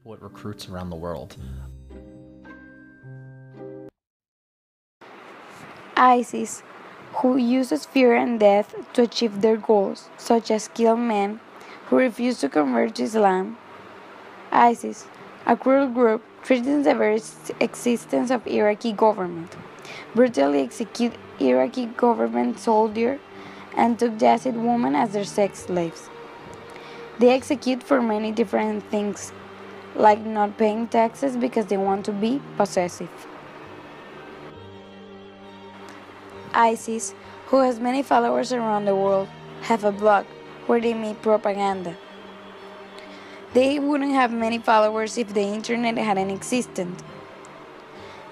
people it recruits around the world. ISIS, who uses fear and death to achieve their goals, such as kill men who refuse to convert to Islam. ISIS, a cruel group, threatens the very existence of Iraqi government, brutally execute Iraqi government soldiers, and took Yazid women as their sex slaves. They execute for many different things, like not paying taxes because they want to be possessive. ISIS, who has many followers around the world, have a blog where they make propaganda. They wouldn't have many followers if the internet hadn't existed.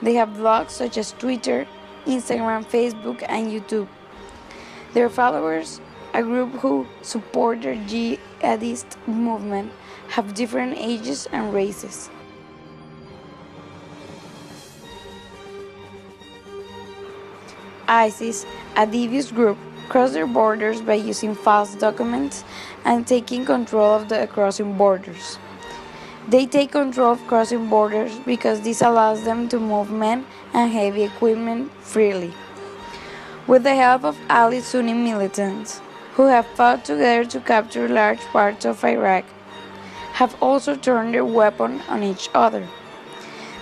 They have blogs such as Twitter, Instagram, Facebook, and YouTube. Their followers, a group who support their jihadist movement, have different ages and races. ISIS, a devious group, cross their borders by using false documents and taking control of the crossing borders. They take control of crossing borders because this allows them to move men and heavy equipment freely. With the help of Ali Sunni militants, who have fought together to capture large parts of Iraq, have also turned their weapon on each other.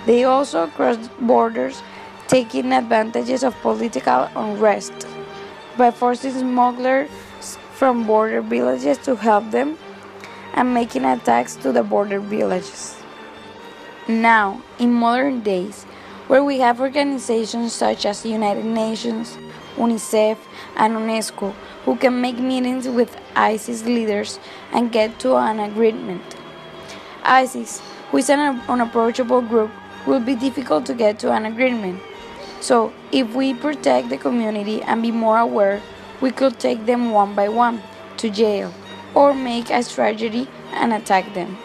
They also cross borders, taking advantages of political unrest by forcing smugglers from border villages to help them and making attacks to the border villages. Now, in modern days, where we have organizations such as the United Nations, UNICEF, and UNESCO who can make meetings with ISIS leaders and get to an agreement. ISIS, who is an unapproachable group, will be difficult to get to an agreement. So, if we protect the community and be more aware, we could take them one by one to jail or make a strategy and attack them.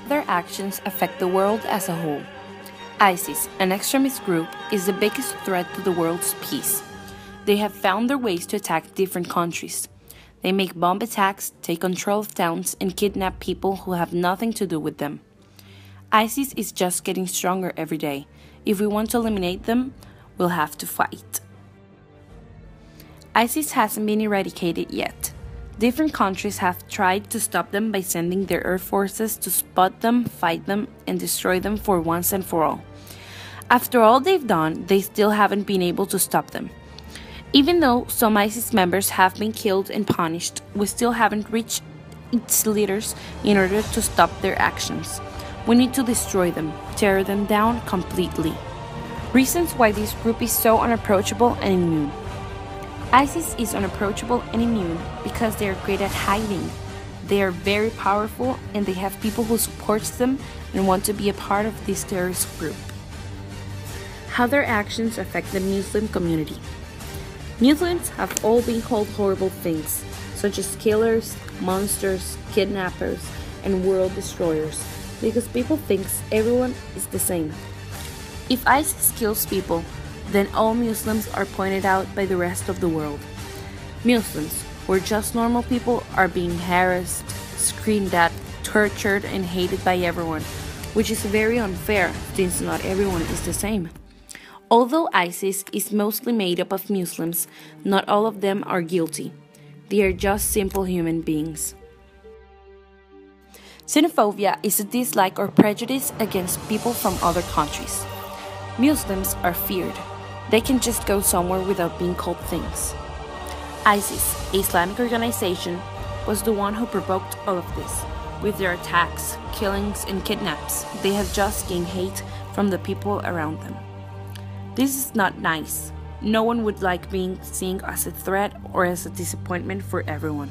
Their actions affect the world as a whole. ISIS, an extremist group, is the biggest threat to the world's peace. They have found their ways to attack different countries. They make bomb attacks, take control of towns, and kidnap people who have nothing to do with them. ISIS is just getting stronger every day. If we want to eliminate them, we'll have to fight. ISIS hasn't been eradicated yet. Different countries have tried to stop them by sending their air forces to spot them, fight them, and destroy them for once and for all. After all they've done, they still haven't been able to stop them. Even though some ISIS members have been killed and punished, we still haven't reached its leaders in order to stop their actions. We need to destroy them, tear them down completely. Reasons why this group is so unapproachable and immune. ISIS is unapproachable and immune because they are great at hiding. They are very powerful and they have people who support them and want to be a part of this terrorist group. How their actions affect the Muslim community. Muslims have all been called horrible things, such as killers, monsters, kidnappers, and world destroyers, because people think everyone is the same. If ISIS kills people, then all Muslims are pointed out by the rest of the world. Muslims, who are just normal people, are being harassed, screamed at, tortured, and hated by everyone, which is very unfair since not everyone is the same. Although ISIS is mostly made up of Muslims, not all of them are guilty. They are just simple human beings. Xenophobia is a dislike or prejudice against people from other countries. Muslims are feared. They can just go somewhere without being called things. ISIS, an Islamic organization, was the one who provoked all of this. With their attacks, killings, and kidnaps, they have just gained hate from the people around them. This is not nice. No one would like being seen as a threat or as a disappointment for everyone.